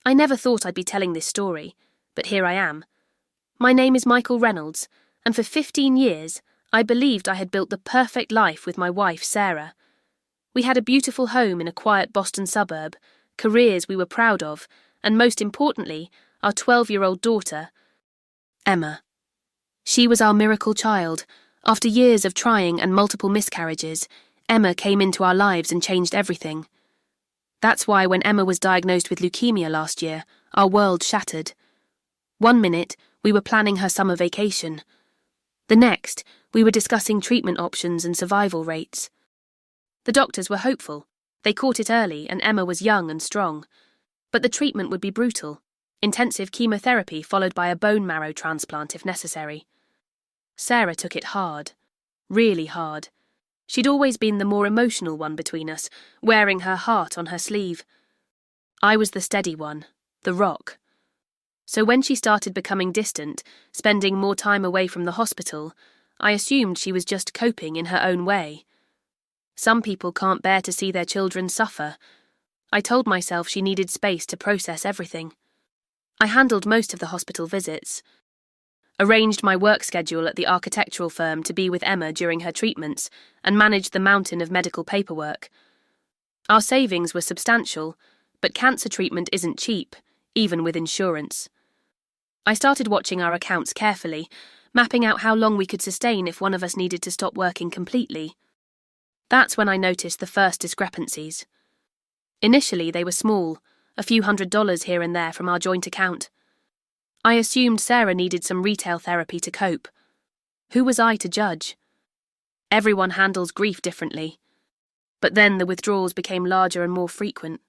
I never thought I'd be telling this story, but here I am. My name is Michael Reynolds, and for 15 years, I believed I had built the perfect life with my wife, Sarah. We had a beautiful home in a quiet Boston suburb, careers we were proud of, and most importantly, our 12-year-old daughter, Emma. She was our miracle child. After years of trying and multiple miscarriages, Emma came into our lives and changed everything. That's why when Emma was diagnosed with leukemia last year, our world shattered. One minute, we were planning her summer vacation. The next, we were discussing treatment options and survival rates. The doctors were hopeful. They caught it early and Emma was young and strong. But the treatment would be brutal. Intensive chemotherapy followed by a bone marrow transplant if necessary. Sarah took it hard. Really hard. She'd always been the more emotional one between us, wearing her heart on her sleeve. I was the steady one, the rock. So when she started becoming distant, spending more time away from the hospital, I assumed she was just coping in her own way. Some people can't bear to see their children suffer. I told myself she needed space to process everything. I handled most of the hospital visits, arranged my work schedule at the architectural firm to be with Emma during her treatments, and managed the mountain of medical paperwork. Our savings were substantial, but cancer treatment isn't cheap, even with insurance. I started watching our accounts carefully, mapping out how long we could sustain if one of us needed to stop working completely. That's when I noticed the first discrepancies. Initially, they were small, a few $100s here and there from our joint account. I assumed Sarah needed some retail therapy to cope. Who was I to judge? Everyone handles grief differently. But then the withdrawals became larger and more frequent.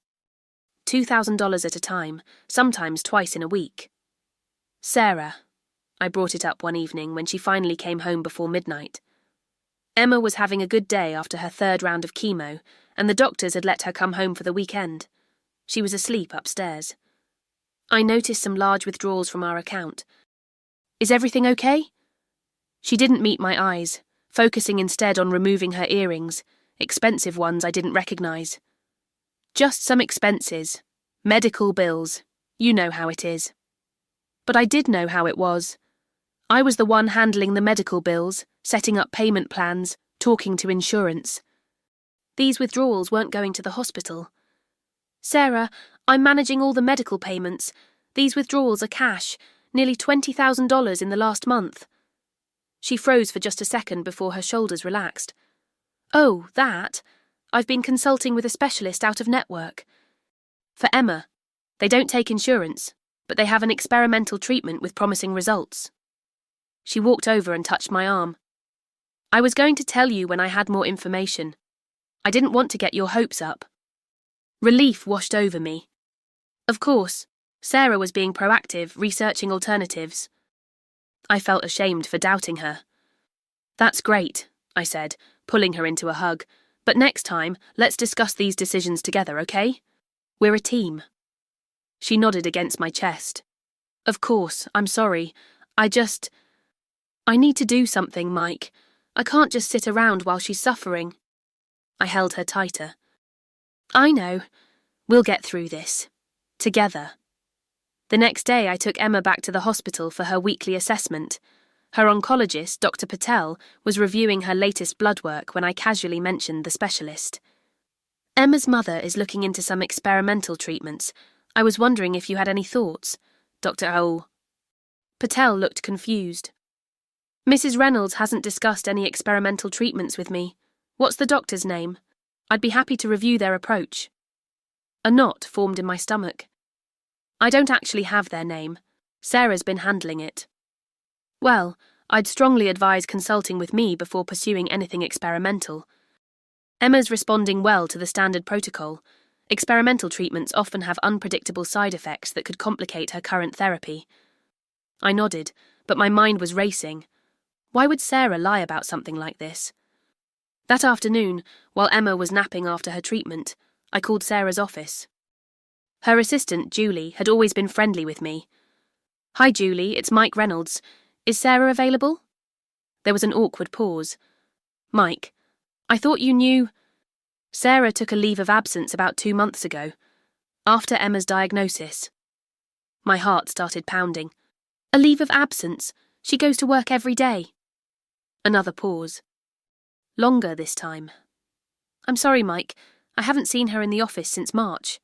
$2,000 at a time, sometimes twice in a week. Sarah. I brought it up one evening when she finally came home before midnight. Emma was having a good day after her third round of chemo, and the doctors had let her come home for the weekend. She was asleep upstairs. I noticed some large withdrawals from our account. Is everything okay? She didn't meet my eyes, focusing instead on removing her earrings, expensive ones I didn't recognize. Just some expenses. Medical bills. You know how it is. But I did know how it was. I was the one handling the medical bills, setting up payment plans, talking to insurance. These withdrawals weren't going to the hospital. Sarah, I'm managing all the medical payments. These withdrawals are cash, nearly $20,000 in the last month. She froze for just a second before her shoulders relaxed. Oh, that? I've been consulting with a specialist out of network. For Emma, they don't take insurance, but they have an experimental treatment with promising results. She walked over and touched my arm. I was going to tell you when I had more information. I didn't want to get your hopes up. Relief washed over me. Of course, Sarah was being proactive, researching alternatives. I felt ashamed for doubting her. That's great, I said, pulling her into a hug. But next time, let's discuss these decisions together, okay? We're a team. She nodded against my chest. Of course, I'm sorry. I need to do something, Mike. I can't just sit around while she's suffering. I held her tighter. I know. We'll get through this. Together. The next day I took Emma back to the hospital for her weekly assessment. Her oncologist, Dr. Patel, was reviewing her latest blood work when I casually mentioned the specialist. Emma's mother is looking into some experimental treatments. I was wondering if you had any thoughts, Dr. Aul. Patel looked confused. Mrs. Reynolds hasn't discussed any experimental treatments with me. What's the doctor's name? I'd be happy to review their approach. A knot formed in my stomach. I don't actually have their name. Sarah's been handling it. Well, I'd strongly advise consulting with me before pursuing anything experimental. Emma's responding well to the standard protocol. Experimental treatments often have unpredictable side effects that could complicate her current therapy. I nodded, but my mind was racing. Why would Sarah lie about something like this? That afternoon, while Emma was napping after her treatment, I called Sarah's office. Her assistant, Julie, had always been friendly with me. Hi, Julie, it's Mike Reynolds. Is Sarah available? There was an awkward pause. Mike, I thought you knew. Sarah took a leave of absence about 2 months ago, after Emma's diagnosis. My heart started pounding. A leave of absence. She goes to work every day. Another pause. Longer this time. I'm sorry, Mike. I haven't seen her in the office since March.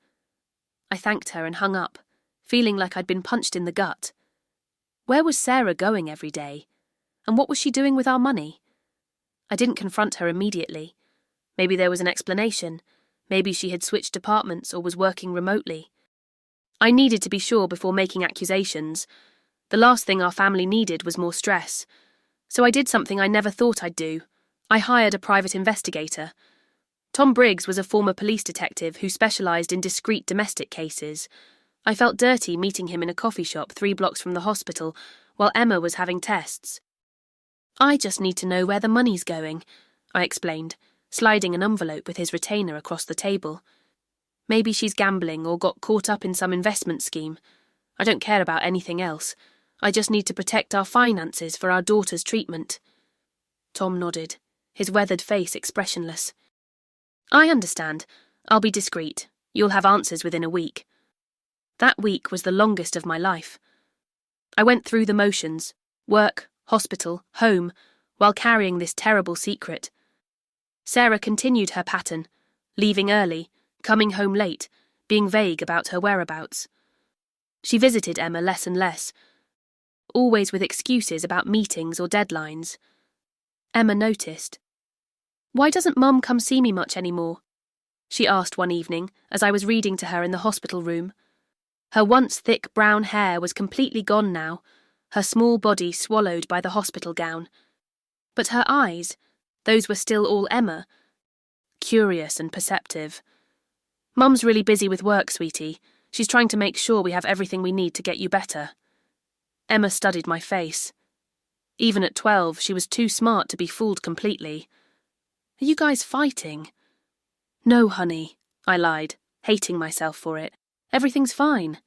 I thanked her and hung up, feeling like I'd been punched in the gut. Where was Sarah going every day? And what was she doing with our money? I didn't confront her immediately. Maybe there was an explanation. Maybe she had switched departments or was working remotely. I needed to be sure before making accusations. The last thing our family needed was more stress. So I did something I never thought I'd do. I hired a private investigator. Tom Briggs was a former police detective who specialised in discreet domestic cases. I felt dirty meeting him in a coffee shop 3 blocks from the hospital while Emma was having tests. I just need to know where the money's going, I explained, sliding an envelope with his retainer across the table. Maybe she's gambling or got caught up in some investment scheme. I don't care about anything else. I just need to protect our finances for our daughter's treatment. Tom nodded, his weathered face expressionless. I understand. I'll be discreet. You'll have answers within a week. That week was the longest of my life. I went through the motions, work, hospital, home, while carrying this terrible secret. Sarah continued her pattern, leaving early, coming home late, being vague about her whereabouts. She visited Emma less and less, always with excuses about meetings or deadlines. Emma noticed. Why doesn't Mum come see me much anymore? She asked one evening as I was reading to her in the hospital room. Her once thick brown hair was completely gone now, her small body swallowed by the hospital gown. But her eyes, those were still all Emma, curious and perceptive. Mum's really busy with work, sweetie. She's trying to make sure we have everything we need to get you better. Emma studied my face. Even at 12, she was too smart to be fooled completely. Are you guys fighting? No, honey, I lied, hating myself for it. Everything's fine.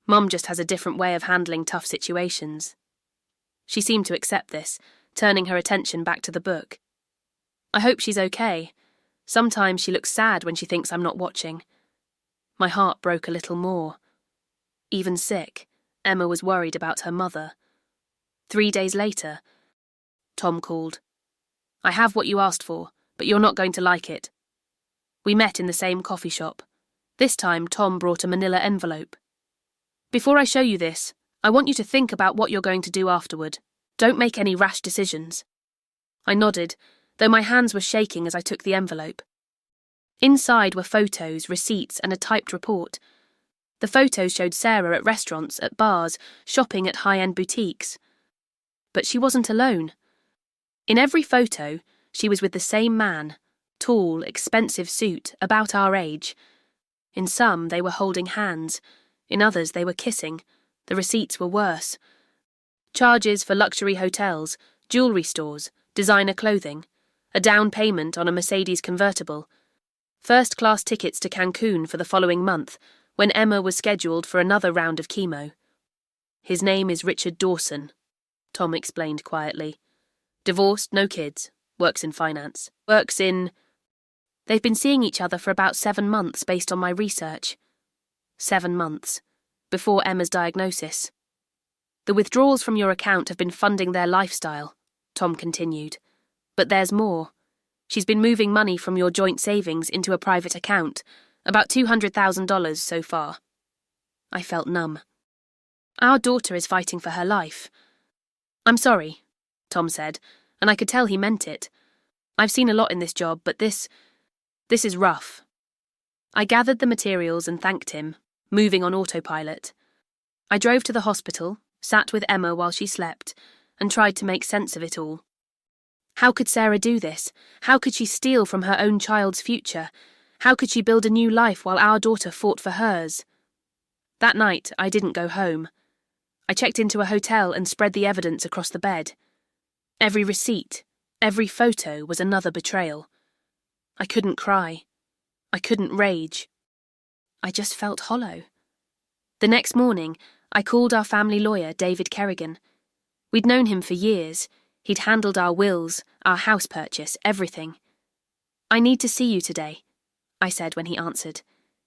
Mum just has a different way of handling tough situations. She seemed to accept this, turning her attention back to the book. I hope she's okay. Sometimes she looks sad when she thinks I'm not watching. My heart broke a little more. Even sick, Emma was worried about her mother. 3 days later, Tom called. I have what you asked for, but you're not going to like it. We met in the same coffee shop. This time, Tom brought a manila envelope. Before I show you this, I want you to think about what you're going to do afterward. Don't make any rash decisions. I nodded, though my hands were shaking as I took the envelope. Inside were photos, receipts, and a typed report. The photos showed Sarah at restaurants, at bars, shopping at high-end boutiques. But she wasn't alone. In every photo, she was with the same man, tall, expensive suit, about our age. In some, they were holding hands. In others, they were kissing. The receipts were worse. Charges for luxury hotels, jewellery stores, designer clothing, a down payment on a Mercedes convertible, first-class tickets to Cancun for the following month, when Emma was scheduled for another round of chemo. His name is Richard Dawson, Tom explained quietly. Divorced, no kids, works in finance, They've been seeing each other for about 7 months based on my research. 7 months, before Emma's diagnosis. The withdrawals from your account have been funding their lifestyle, Tom continued. But there's more. She's been moving money from your joint savings into a private account, about $200,000 so far. I felt numb. Our daughter is fighting for her life. I'm sorry, Tom said, and I could tell he meant it. I've seen a lot in this job, but this is rough. I gathered the materials and thanked him, moving on autopilot. I drove to the hospital, sat with Emma while she slept, and tried to make sense of it all. How could Sarah do this? How could she steal from her own child's future? How could she build a new life while our daughter fought for hers? That night, I didn't go home. I checked into a hotel and spread the evidence across the bed. Every receipt, every photo was another betrayal. I couldn't cry. I couldn't rage. I just felt hollow. The next morning, I called our family lawyer, David Kerrigan. We'd known him for years. He'd handled our wills, our house purchase, everything. I need to see you today, I said when he answered.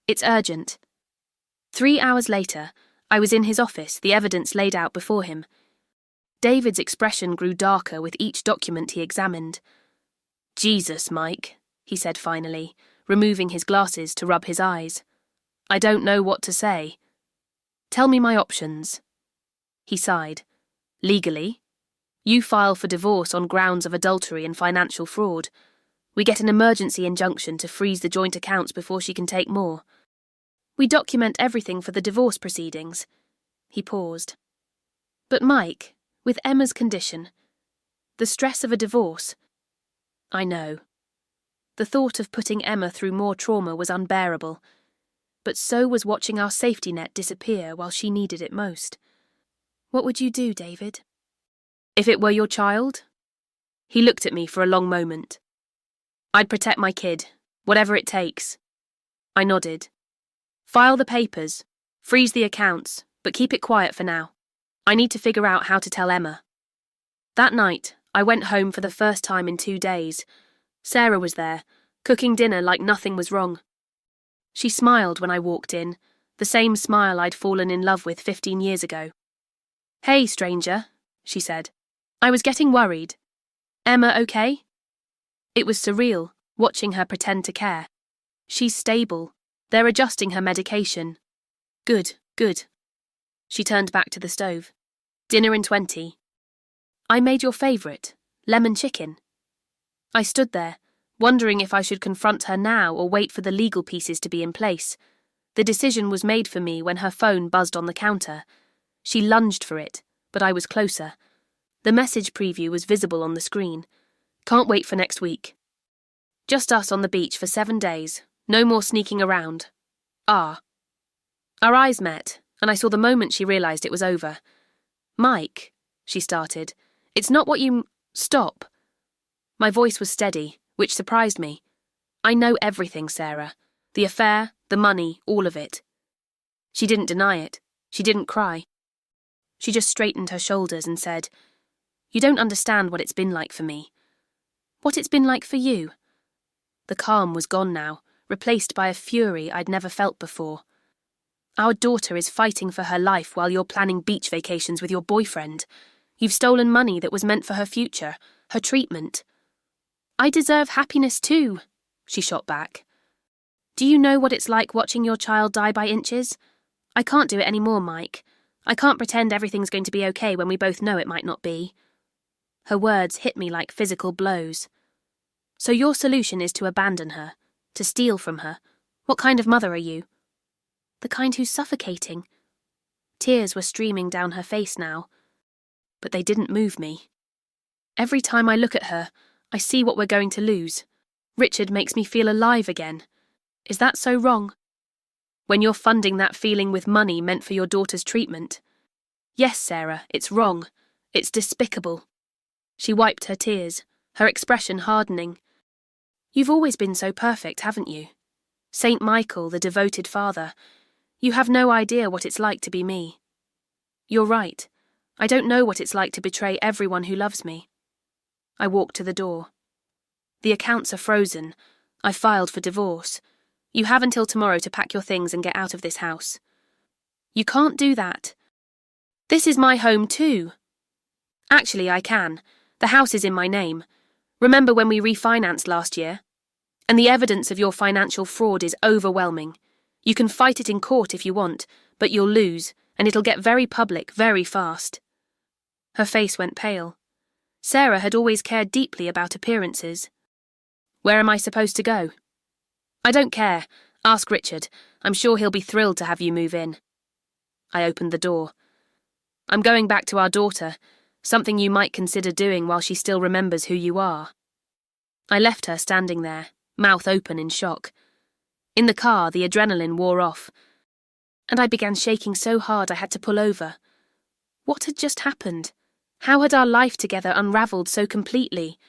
It's urgent. 3 hours later, I was in his office, the evidence laid out before him. David's expression grew darker with each document he examined. "Jesus, Mike," he said finally, removing his glasses to rub his eyes. "I don't know what to say. Tell me my options." He sighed. "Legally, you file for divorce on grounds of adultery and financial fraud. We get an emergency injunction to freeze the joint accounts before she can take more. We document everything for the divorce proceedings." He paused. "But Mike, with Emma's condition, the stress of a divorce—" "I know." The thought of putting Emma through more trauma was unbearable, but so was watching our safety net disappear while she needed it most. "What would you do, David?" "If it were your child?" He looked at me for a long moment. "I'd protect my kid, whatever it takes." I nodded. "File the papers, freeze the accounts, but keep it quiet for now. I need to figure out how to tell Emma." That night, I went home for the first time in 2 days. Sarah was there, cooking dinner like nothing was wrong. She smiled when I walked in, the same smile I'd fallen in love with 15 years ago. "Hey, stranger," she said. "I was getting worried. Emma okay?" It was surreal, watching her pretend to care. "She's stable. They're adjusting her medication." "Good, good." She turned back to the stove. "Dinner in 20. I made your favourite, lemon chicken." I stood there, wondering if I should confront her now or wait for the legal pieces to be in place. The decision was made for me when her phone buzzed on the counter. She lunged for it, but I was closer. The message preview was visible on the screen. "Can't wait for next week. Just us on the beach for 7 days. No more sneaking around. Ah." Our eyes met, and I saw the moment she realised it was over. "Mike," she started, "it's not what you— Stop." My voice was steady, which surprised me. "I know everything, Sarah. The affair, the money, all of it." She didn't deny it. She didn't cry. She just straightened her shoulders and said, "You don't understand what it's been like for me. What it's been like for you." The calm was gone now, replaced by a fury I'd never felt before. "Our daughter is fighting for her life while you're planning beach vacations with your boyfriend. You've stolen money that was meant for her future, her treatment." "I deserve happiness too," she shot back. "Do you know what it's like watching your child die by inches? I can't do it anymore, Mike. I can't pretend everything's going to be okay when we both know it might not be." Her words hit me like physical blows. "So your solution is to abandon her, to steal from her. What kind of mother are you?" "The kind who's suffocating." Tears were streaming down her face now, but they didn't move me. "Every time I look at her, I see what we're going to lose. Richard makes me feel alive again. Is that so wrong? When you're funding that feeling with money meant for your daughter's treatment? Yes, Sarah, it's wrong. It's despicable." She wiped her tears, her expression hardening. "You've always been so perfect, haven't you? Saint Michael, the devoted father. You have no idea what it's like to be me. You're right. I don't know what it's like to betray everyone who loves me." I walked to the door. "The accounts are frozen. I filed for divorce. You have until tomorrow to pack your things and get out of this house." "You can't do that. This is my home too." "Actually, I can. The house is in my name. Remember when we refinanced last year? And the evidence of your financial fraud is overwhelming. You can fight it in court if you want, but you'll lose, and it'll get very public very fast." Her face went pale. Sarah had always cared deeply about appearances. "Where am I supposed to go?" "I don't care. Ask Richard. I'm sure he'll be thrilled to have you move in." I opened the door. "I'm going back to our daughter, something you might consider doing while she still remembers who you are." I left her standing there, mouth open in shock. In the car, the adrenaline wore off, and I began shaking so hard I had to pull over. What had just happened? How had our life together unravelled so completely?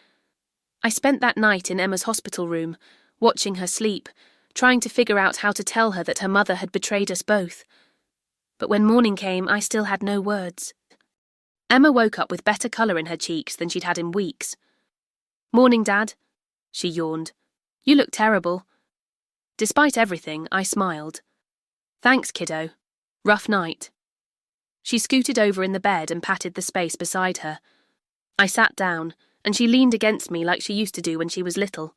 I spent that night in Emma's hospital room, watching her sleep, trying to figure out how to tell her that her mother had betrayed us both. But when morning came, I still had no words. Emma woke up with better colour in her cheeks than she'd had in weeks. "Morning, Dad," she yawned. "You look terrible." Despite everything, I smiled. "Thanks, kiddo. Rough night." She scooted over in the bed and patted the space beside her. I sat down, and she leaned against me like she used to do when she was little.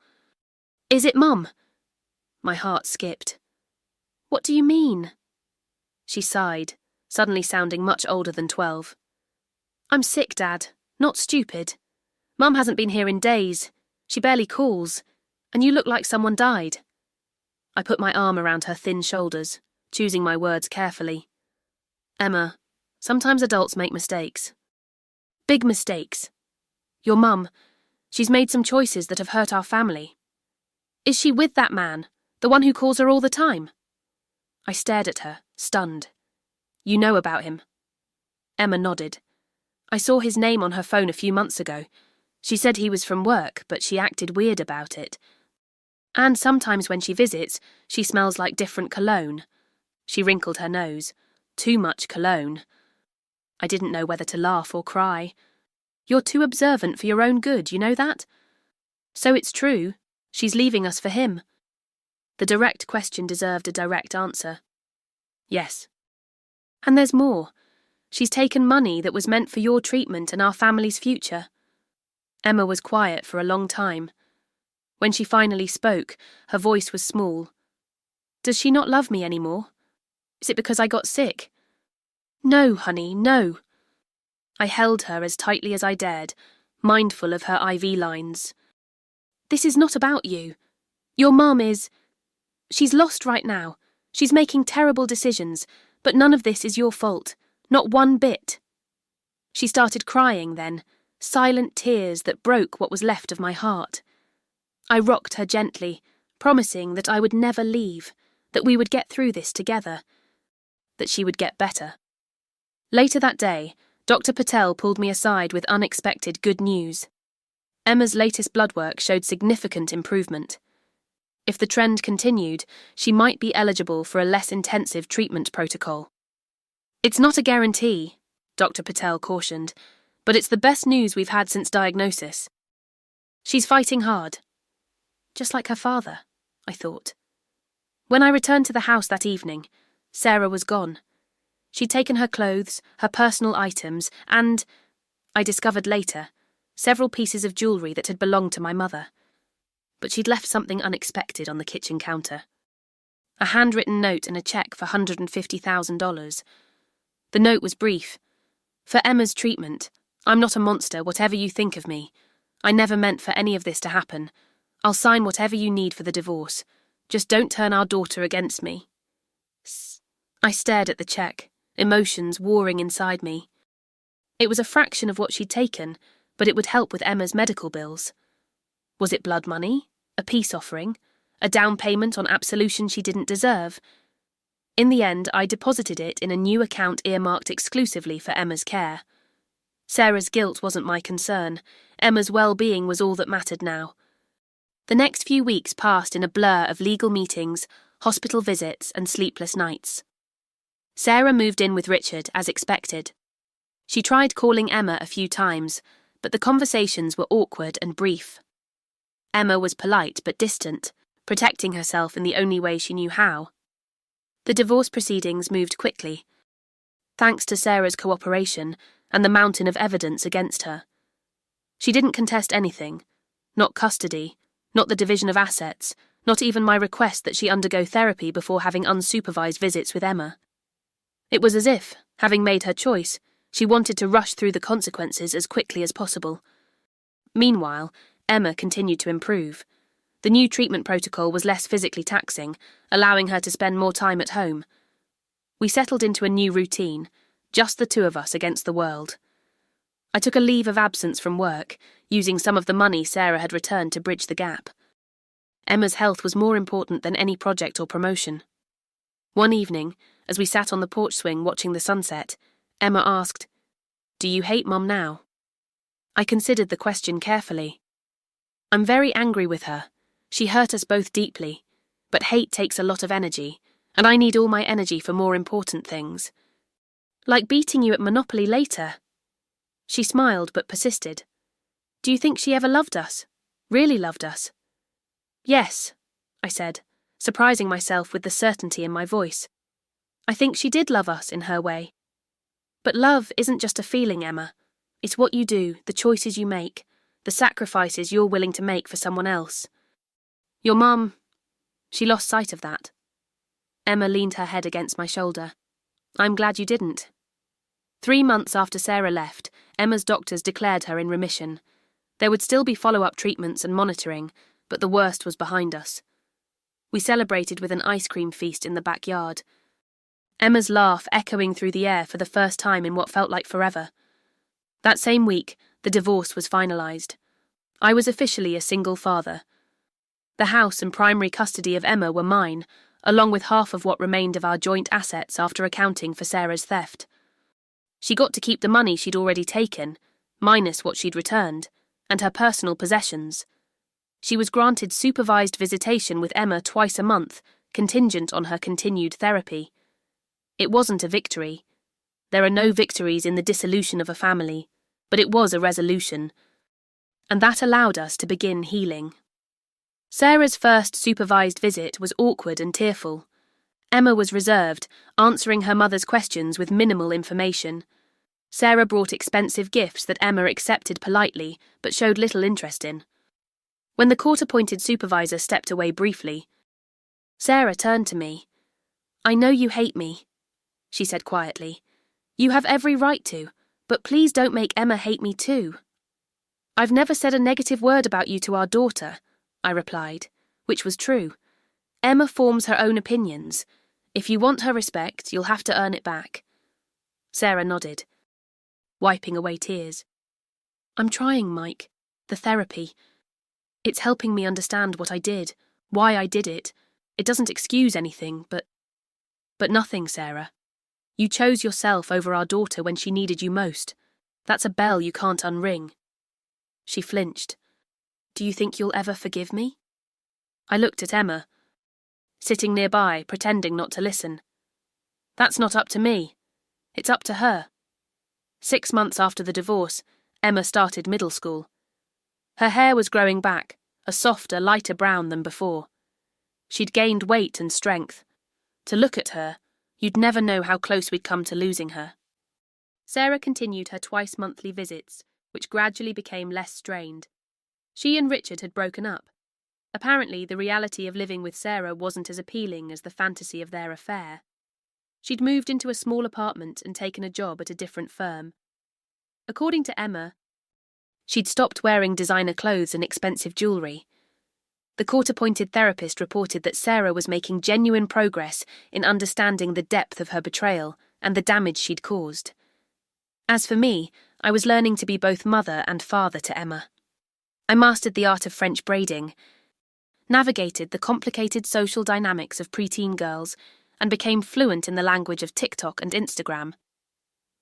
"Is it Mum?" My heart skipped. "What do you mean?" She sighed, suddenly sounding much older than 12. "I'm sick, Dad, not stupid. Mum hasn't been here in days. She barely calls, and you look like someone died." I put my arm around her thin shoulders, choosing my words carefully. "Emma, sometimes adults make mistakes. Big mistakes. Your mum, she's made some choices that have hurt our family. Is she with that man, the one who calls her all the time?" I stared at her, stunned. "You know about him?" Emma nodded. "I saw his name on her phone a few months ago. She said he was from work, but she acted weird about it. And sometimes when she visits, she smells like different cologne." She wrinkled her nose. "Too much cologne." I didn't know whether to laugh or cry. "You're too observant for your own good, you know that? So it's true, she's leaving us for him." The direct question deserved a direct answer. "Yes." "And there's more. She's taken money that was meant for your treatment and our family's future." Emma was quiet for a long time. When she finally spoke, her voice was small. "Does she not love me anymore? Is it because I got sick?" "No, honey, no." I held her as tightly as I dared, mindful of her IV lines. "This is not about you. Your mum is... She's lost right now. She's making terrible decisions, but none of this is your fault. Not one bit." She started crying then, silent tears that broke what was left of my heart. I rocked her gently, promising that I would never leave, that we would get through this together, that she would get better. Later that day, Dr. Patel pulled me aside with unexpected good news. Emma's latest blood work showed significant improvement. If the trend continued, she might be eligible for a less intensive treatment protocol. "It's not a guarantee," Dr. Patel cautioned, "but it's the best news we've had since diagnosis. She's fighting hard." Just like her father, I thought. When I returned to the house that evening, Sarah was gone. She'd taken her clothes, her personal items, and, I discovered later, several pieces of jewellery that had belonged to my mother. But she'd left something unexpected on the kitchen counter. A handwritten note and a cheque for $150,000. The note was brief. "For Emma's treatment, I'm not a monster, whatever you think of me. I never meant for any of this to happen. I'll sign whatever you need for the divorce. Just don't turn our daughter against me." I stared at the cheque, emotions warring inside me. It was a fraction of what she'd taken, but it would help with Emma's medical bills. Was it blood money? A peace offering? A down payment on absolution she didn't deserve? In the end, I deposited it in a new account earmarked exclusively for Emma's care. Sarah's guilt wasn't my concern. Emma's well-being was all that mattered now. The next few weeks passed in a blur of legal meetings, hospital visits, and sleepless nights. Sarah moved in with Richard, as expected. She tried calling Emma a few times, but the conversations were awkward and brief. Emma was polite but distant, protecting herself in the only way she knew how. The divorce proceedings moved quickly, thanks to Sarah's cooperation and the mountain of evidence against her. She didn't contest anything, not custody, not the division of assets, not even my request that she undergo therapy before having unsupervised visits with Emma. It was as if, having made her choice, she wanted to rush through the consequences as quickly as possible. Meanwhile, Emma continued to improve. The new treatment protocol was less physically taxing, allowing her to spend more time at home. We settled into a new routine, just the two of us against the world. I took a leave of absence from work, using some of the money Sarah had returned to bridge the gap. Emma's health was more important than any project or promotion. One evening, as we sat on the porch swing watching the sunset, Emma asked, "Do you hate Mum now?" I considered the question carefully. I'm very angry with her. She hurt us both deeply, but hate takes a lot of energy, and I need all my energy for more important things. Like beating you at Monopoly later. She smiled but persisted. Do you think she ever loved us? Really loved us? Yes, I said, surprising myself with the certainty in my voice. I think she did love us in her way. But love isn't just a feeling, Emma. It's what you do, the choices you make, the sacrifices you're willing to make for someone else. Your mum, she lost sight of that. Emma leaned her head against my shoulder. I'm glad you didn't. 3 months after Sarah left, Emma's doctors declared her in remission. There would still be follow-up treatments and monitoring, but the worst was behind us. We celebrated with an ice cream feast in the backyard. Emma's laugh echoing through the air for the first time in what felt like forever. That same week, the divorce was finalised. I was officially a single father. The house and primary custody of Emma were mine, along with half of what remained of our joint assets after accounting for Sarah's theft. She got to keep the money she'd already taken, minus what she'd returned, and her personal possessions. She was granted supervised visitation with Emma twice a month, contingent on her continued therapy. It wasn't a victory. There are no victories in the dissolution of a family, but it was a resolution, and that allowed us to begin healing. Sarah's first supervised visit was awkward and tearful. Emma was reserved, answering her mother's questions with minimal information. Sarah brought expensive gifts that Emma accepted politely, but showed little interest in. When the court-appointed supervisor stepped away briefly, Sarah turned to me. I know you hate me, she said quietly. You have every right to, but please don't make Emma hate me too. I've never said a negative word about you to our daughter, I replied, which was true. Emma forms her own opinions. If you want her respect, you'll have to earn it back. Sarah nodded, wiping away tears. I'm trying, Mike. The therapy. It's helping me understand what I did, why I did it. It doesn't excuse anything, but nothing, Sarah. You chose yourself over our daughter when she needed you most. That's a bell you can't unring. She flinched. Do you think you'll ever forgive me? I looked at Emma, sitting nearby, pretending not to listen. That's not up to me. It's up to her. 6 months after the divorce, Emma started middle school. Her hair was growing back, a softer, lighter brown than before. She'd gained weight and strength. To look at her, you'd never know how close we'd come to losing her. Sarah continued her twice-monthly visits, which gradually became less strained. She and Richard had broken up. Apparently, the reality of living with Sarah wasn't as appealing as the fantasy of their affair. She'd moved into a small apartment and taken a job at a different firm. According to Emma, she'd stopped wearing designer clothes and expensive jewellery. The court-appointed therapist reported that Sarah was making genuine progress in understanding the depth of her betrayal and the damage she'd caused. As for me, I was learning to be both mother and father to Emma. I mastered the art of French braiding, navigated the complicated social dynamics of preteen girls, and became fluent in the language of TikTok and Instagram.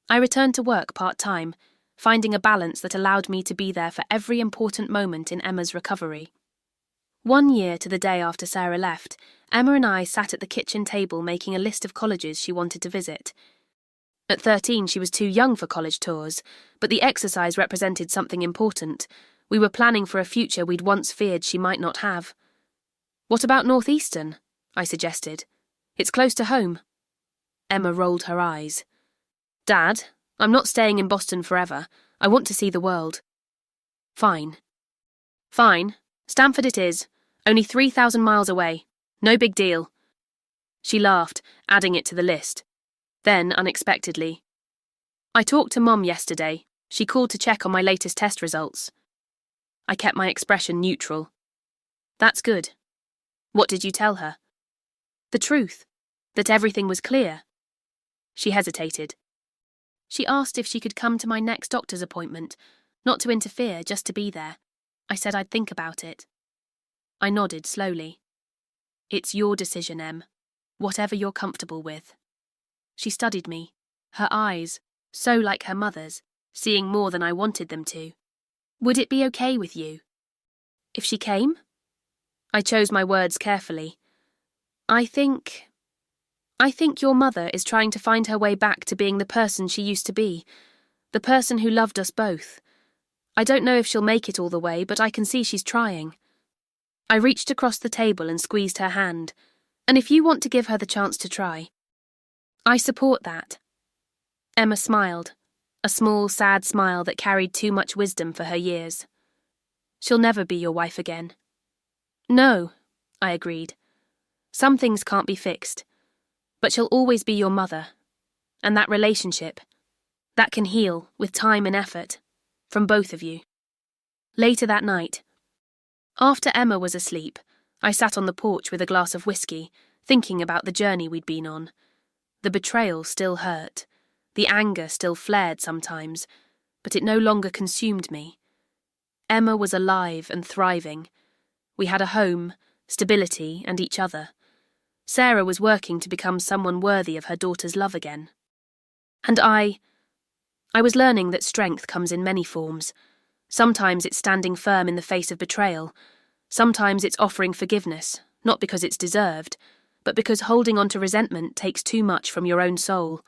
I returned to work part-time, finding a balance that allowed me to be there for every important moment in Emma's recovery. 1 year to the day after Sarah left, Emma and I sat at the kitchen table making a list of colleges she wanted to visit. At 13, she was too young for college tours, but the exercise represented something important. We were planning for a future we'd once feared she might not have. What about Northeastern? I suggested. It's close to home. Emma rolled her eyes. Dad, I'm not staying in Boston forever. I want to see the world. Fine. Fine. Stanford it is. Only 3,000 miles away. No big deal. She laughed, adding it to the list. Then, unexpectedly, I talked to Mum yesterday. She called to check on my latest test results. I kept my expression neutral. That's good. What did you tell her? The truth. That everything was clear. She hesitated. She asked if she could come to my next doctor's appointment, not to interfere, just to be there. I said I'd think about it. I nodded slowly. It's your decision, Em. Whatever you're comfortable with. She studied me, her eyes, so like her mother's, seeing more than I wanted them to. Would it be okay with you? If she came? I chose my words carefully. I think your mother is trying to find her way back to being the person she used to be, the person who loved us both. I don't know if she'll make it all the way, but I can see she's trying. I reached across the table and squeezed her hand, and if you want to give her the chance to try, I support that. Emma smiled, a small, sad smile that carried too much wisdom for her years. She'll never be your wife again. No, I agreed. Some things can't be fixed, but she'll always be your mother. And that relationship, that can heal with time and effort, from both of you. Later that night, after Emma was asleep, I sat on the porch with a glass of whiskey, thinking about the journey we'd been on. The betrayal still hurt. The anger still flared sometimes, but it no longer consumed me. Emma was alive and thriving. We had a home, stability, and each other. Sarah was working to become someone worthy of her daughter's love again. And I was learning that strength comes in many forms. Sometimes it's standing firm in the face of betrayal. Sometimes it's offering forgiveness, not because it's deserved, but because holding on to resentment takes too much from your own soul.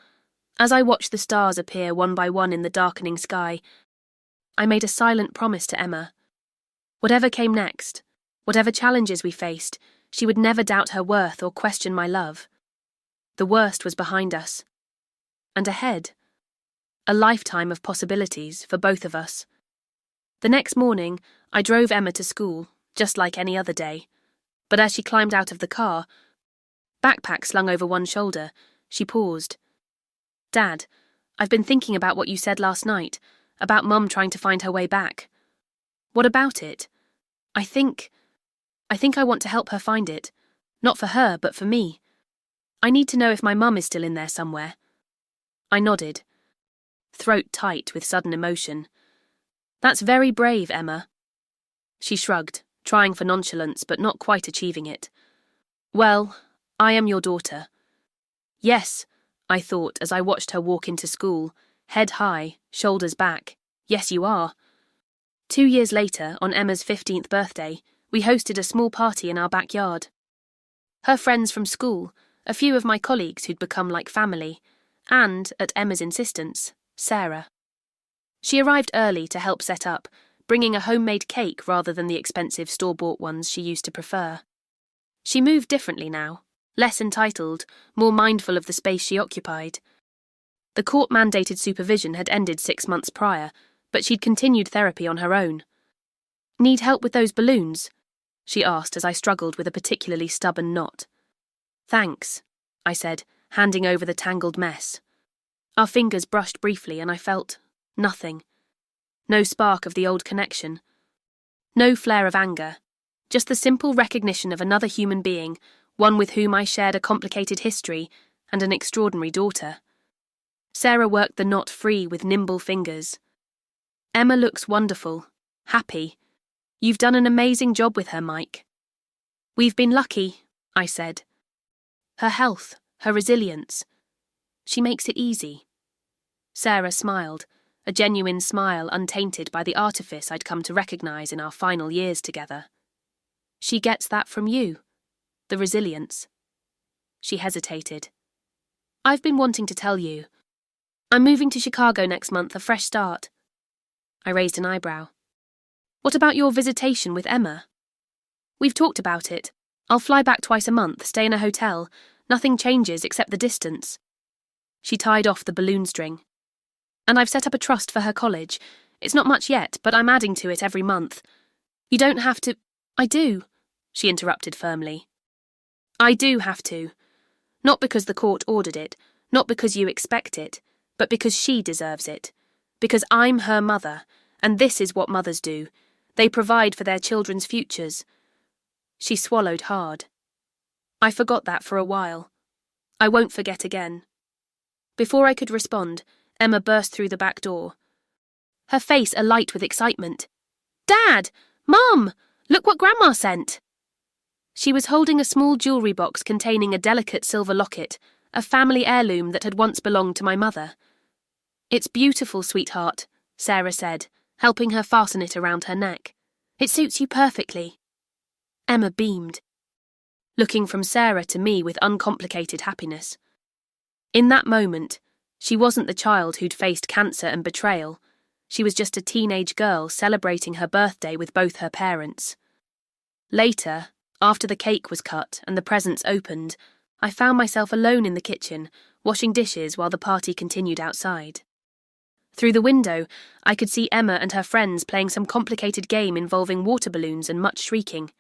As I watched the stars appear one by one in the darkening sky, I made a silent promise to Emma. Whatever came next, whatever challenges we faced, she would never doubt her worth or question my love. The worst was behind us. And ahead, a lifetime of possibilities for both of us. The next morning, I drove Emma to school, just like any other day. But as she climbed out of the car, backpack slung over one shoulder, she paused. Dad, I've been thinking about what you said last night, about Mum trying to find her way back. What about it? I think I want to help her find it. Not for her, but for me. I need to know if my mum is still in there somewhere. I nodded, throat tight with sudden emotion. That's very brave, Emma. She shrugged, trying for nonchalance but not quite achieving it. Well, I am your daughter. Yes, I thought as I watched her walk into school, head high, shoulders back. Yes, you are. 2 years later, on Emma's 15th birthday, we hosted a small party in our backyard. Her friends from school, a few of my colleagues who'd become like family, and, at Emma's insistence, Sarah. She arrived early to help set up, bringing a homemade cake rather than the expensive store-bought ones she used to prefer. She moved differently now, less entitled, more mindful of the space she occupied. The court-mandated supervision had ended 6 months prior, but she'd continued therapy on her own. Need help with those balloons? She asked as I struggled with a particularly stubborn knot. Thanks, I said, handing over the tangled mess. Our fingers brushed briefly and I felt nothing. No spark of the old connection. No flare of anger. Just the simple recognition of another human being, one with whom I shared a complicated history and an extraordinary daughter. Sarah worked the knot free with nimble fingers. Emma looks wonderful, happy. You've done an amazing job with her, Mike. We've been lucky, I said. Her health, her resilience. She makes it easy. Sarah smiled, a genuine smile untainted by the artifice I'd come to recognise in our final years together. She gets that from you, the resilience. She hesitated. I've been wanting to tell you. I'm moving to Chicago next month, a fresh start. I raised an eyebrow. What about your visitation with Emma? We've talked about it. I'll fly back twice a month, stay in a hotel. Nothing changes except the distance. She tied off the balloon string. And I've set up a trust for her college. It's not much yet, but I'm adding to it every month. You don't have to— I do, she interrupted firmly. I do have to. Not because the court ordered it, not because you expect it, but because she deserves it. Because I'm her mother, and this is what mothers do. They provide for their children's futures. She swallowed hard. I forgot that for a while. I won't forget again. Before I could respond, Emma burst through the back door. Her face alight with excitement. Dad! Mum! Look what Grandma sent! She was holding a small jewellery box containing a delicate silver locket, a family heirloom that had once belonged to my mother. It's beautiful, sweetheart, Sarah said, helping her fasten it around her neck. It suits you perfectly. Emma beamed, looking from Sarah to me with uncomplicated happiness. In that moment, she wasn't the child who'd faced cancer and betrayal. She was just a teenage girl celebrating her birthday with both her parents. Later, after the cake was cut and the presents opened, I found myself alone in the kitchen, washing dishes while the party continued outside. Through the window, I could see Emma and her friends playing some complicated game involving water balloons and much shrieking.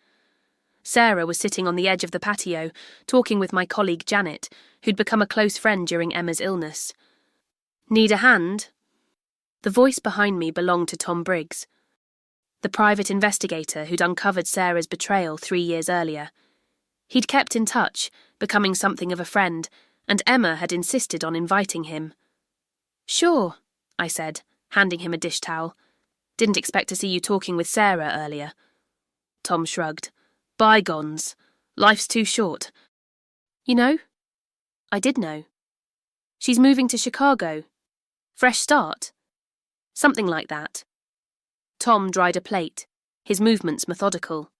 Sarah was sitting on the edge of the patio, talking with my colleague Janet, who'd become a close friend during Emma's illness. "Need a hand?" The voice behind me belonged to Tom Briggs, the private investigator who'd uncovered Sarah's betrayal 3 years earlier. He'd kept in touch, becoming something of a friend, and Emma had insisted on inviting him. "Sure," I said, handing him a dish towel. "Didn't expect to see you talking with Sarah earlier." Tom shrugged. "Bygones. Life's too short." "You know?" I did know. "She's moving to Chicago. Fresh start?" "Something like that." Tom dried a plate, his movements methodical.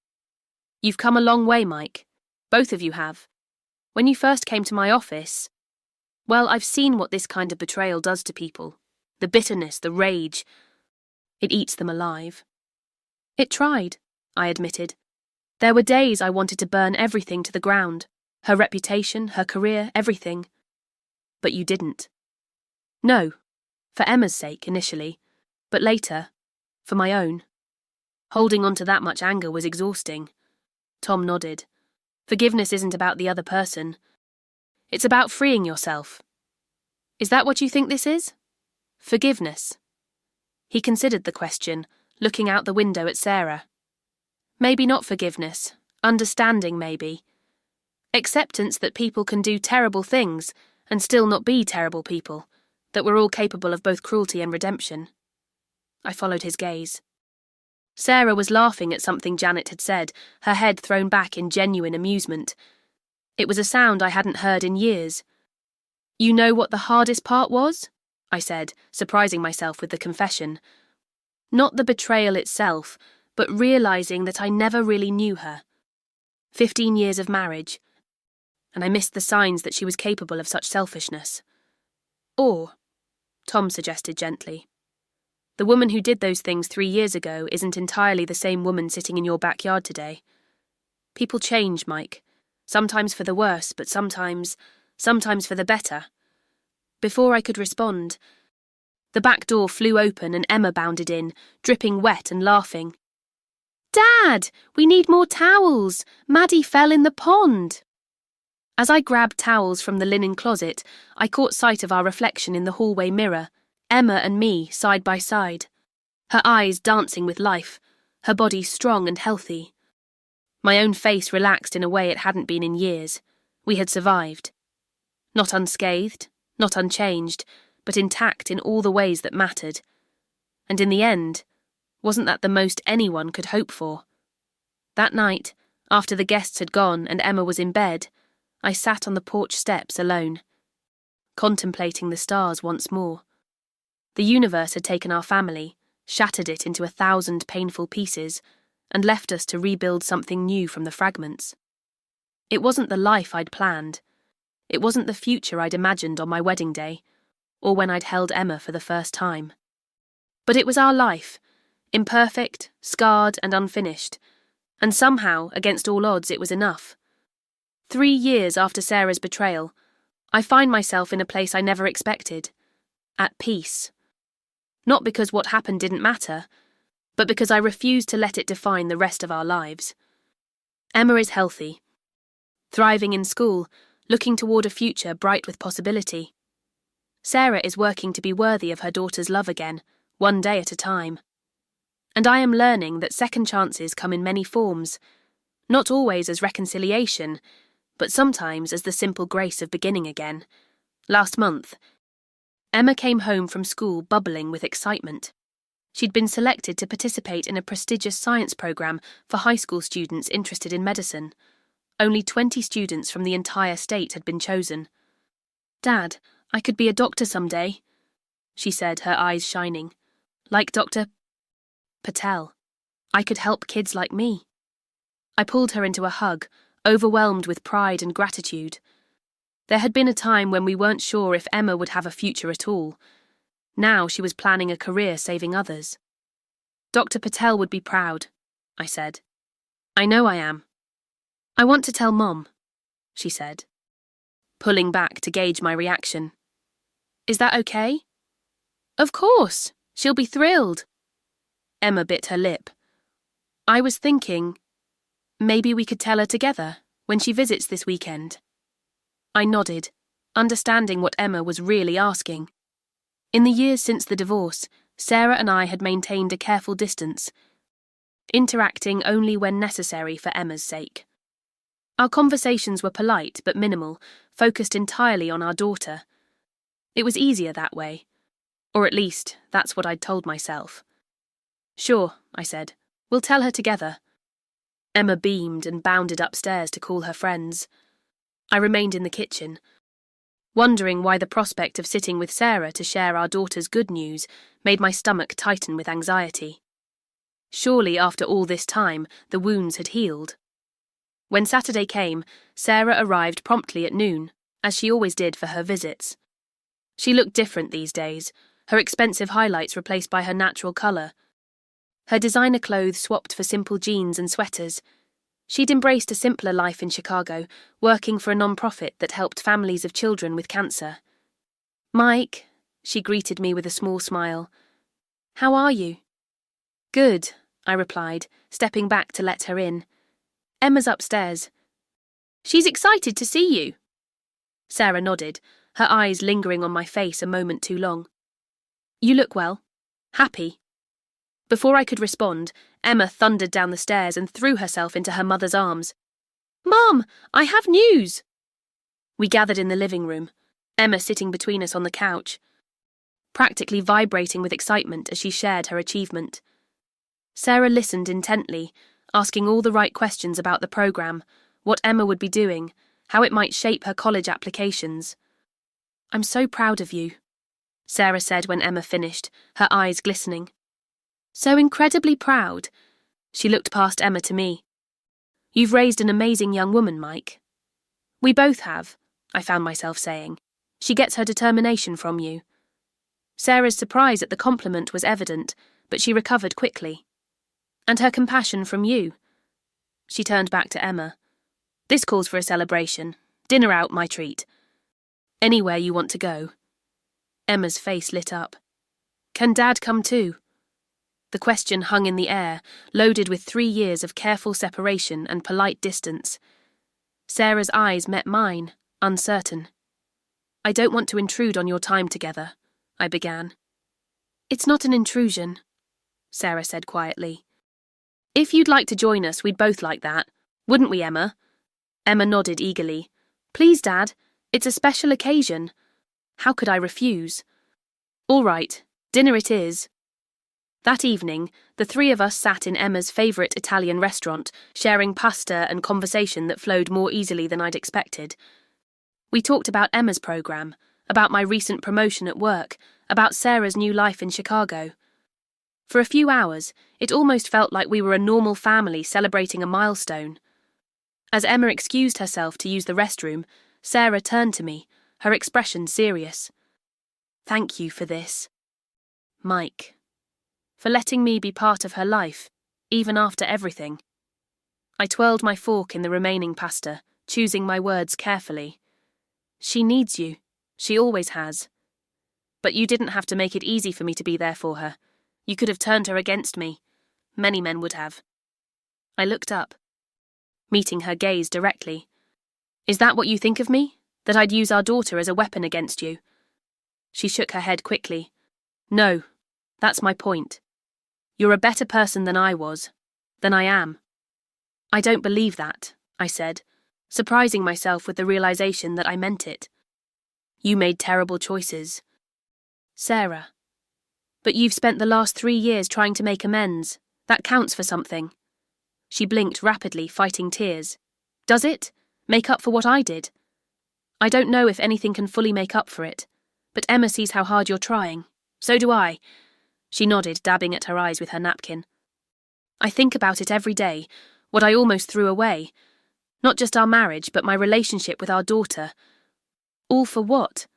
"You've come a long way, Mike. Both of you have. When you first came to my office, well, I've seen what this kind of betrayal does to people. The bitterness, the rage. It eats them alive." "It tried," I admitted. "There were days I wanted to burn everything to the ground. Her reputation, her career, everything. But you didn't." "No. For Emma's sake, initially. But later, for my own. Holding on to that much anger was exhausting." Tom nodded. "Forgiveness isn't about the other person. It's about freeing yourself. Is that what you think this is? Forgiveness?" He considered the question, looking out the window at Sarah. "Maybe not forgiveness. Understanding, maybe. Acceptance that people can do terrible things and still not be terrible people, that we're all capable of both cruelty and redemption." I followed his gaze. Sarah was laughing at something Janet had said, her head thrown back in genuine amusement. It was a sound I hadn't heard in years. "You know what the hardest part was?" I said, surprising myself with the confession. "Not the betrayal itself, but realising that I never really knew her. 15 years of marriage, and I missed the signs that she was capable of such selfishness." "Or," Tom suggested gently, "the woman who did those things 3 years ago isn't entirely the same woman sitting in your backyard today. People change, Mike. Sometimes for the worse, but sometimes for the better." Before I could respond, the back door flew open and Emma bounded in, dripping wet and laughing. "Dad, we need more towels. Maddie fell in the pond." As I grabbed towels from the linen closet, I caught sight of our reflection in the hallway mirror, Emma and me side by side, her eyes dancing with life, her body strong and healthy. My own face relaxed in a way it hadn't been in years. We had survived. Not unscathed, not unchanged, but intact in all the ways that mattered. And in the end, wasn't that the most anyone could hope for? That night, after the guests had gone and Emma was in bed, I sat on the porch steps alone, contemplating the stars once more. The universe had taken our family, shattered it into 1,000 painful pieces, and left us to rebuild something new from the fragments. It wasn't the life I'd planned. It wasn't the future I'd imagined on my wedding day, or when I'd held Emma for the first time. But it was our life, imperfect, scarred and unfinished, and somehow, against all odds, it was enough. 3 years after Sarah's betrayal, I find myself in a place I never expected, at peace. Not because what happened didn't matter, but because I refused to let it define the rest of our lives. Emma is healthy, thriving in school, looking toward a future bright with possibility. Sarah is working to be worthy of her daughter's love again, one day at a time. And I am learning that second chances come in many forms, not always as reconciliation, but sometimes as the simple grace of beginning again. Last month, Emma came home from school bubbling with excitement. She'd been selected to participate in a prestigious science program for high school students interested in medicine. Only 20 students from the entire state had been chosen. "Dad, I could be a doctor someday," she said, her eyes shining. "Like Dr. Patel. I could help kids like me." I pulled her into a hug, overwhelmed with pride and gratitude. There had been a time when we weren't sure if Emma would have a future at all. Now she was planning a career saving others. "Dr. Patel would be proud," I said. "I know I am." "I want to tell Mom," she said. pulling back to gauge my reaction. Is that okay? Of course, she'll be thrilled. Emma bit her lip. I was thinking, maybe we could tell her together when she visits this weekend. I nodded, understanding what Emma was really asking. In the years since the divorce, Sarah and I had maintained a careful distance, interacting only when necessary for Emma's sake. Our conversations were polite but minimal, focused entirely on our daughter. It was easier that way, or at least that's what I'd told myself. Sure, I said, we'll tell her together. Emma beamed and bounded upstairs to call her friends. I remained in the kitchen, wondering why the prospect of sitting with Sarah to share our daughter's good news made my stomach tighten with anxiety. Surely after all this time, the wounds had healed. When Saturday came, Sarah arrived promptly at noon, as she always did for her visits. She looked different these days, her expensive highlights replaced by her natural colour. Her designer clothes swapped for simple jeans and sweaters. She'd embraced a simpler life in Chicago, working for a non-profit that helped families of children with cancer. Mike, she greeted me with a small smile. How are you? Good, I replied, stepping back to let her in. Emma's upstairs. She's excited to see you. Sarah nodded, her eyes lingering on my face a moment too long. You look well. Happy. Before I could respond, Emma thundered down the stairs and threw herself into her mother's arms. Mom, I have news! We gathered in the living room, Emma sitting between us on the couch, practically vibrating with excitement as she shared her achievement. Sarah listened intently, asking all the right questions about the program, what Emma would be doing, how it might shape her college applications. I'm so proud of you, Sarah said when Emma finished, her eyes glistening. So incredibly proud. She looked past Emma to me. You've raised an amazing young woman, Mike. We both have, I found myself saying. She gets her determination from you. Sarah's surprise at the compliment was evident, but she recovered quickly. And her compassion from you. She turned back to Emma. This calls for a celebration. Dinner out, my treat. Anywhere you want to go. Emma's face lit up. Can Dad come too? The question hung in the air, loaded with 3 years of careful separation and polite distance. Sarah's eyes met mine, uncertain. I don't want to intrude on your time together, I began. It's not an intrusion, Sarah said quietly. If you'd like to join us, we'd both like that. Wouldn't we, Emma? Emma nodded eagerly. Please, Dad, it's a special occasion. How could I refuse? All right, dinner it is. That evening, the 3 of us sat in Emma's favourite Italian restaurant, sharing pasta and conversation that flowed more easily than I'd expected. We talked about Emma's programme, about my recent promotion at work, about Sarah's new life in Chicago. For a few hours, it almost felt like we were a normal family celebrating a milestone. As Emma excused herself to use the restroom, Sarah turned to me, her expression serious. Thank you for this, Mike. For letting me be part of her life, even after everything. I twirled my fork in the remaining pasta, choosing my words carefully. She needs you. She always has. But you didn't have to make it easy for me to be there for her. You could have turned her against me. Many men would have. I looked up, meeting her gaze directly. Is that what you think of me? That I'd use our daughter as a weapon against you? She shook her head quickly. No, that's my point. You're a better person than I was, than I am. I don't believe that, I said, surprising myself with the realization that I meant it. You made terrible choices. Sarah. But you've spent the last 3 years trying to make amends. That counts for something. She blinked rapidly, fighting tears. Does it? Make up for what I did? I don't know if anything can fully make up for it, but Emma sees how hard you're trying. So do I. She nodded, dabbing at her eyes with her napkin. I think about it every day, what I almost threw away. Not just our marriage, but my relationship with our daughter. All for what?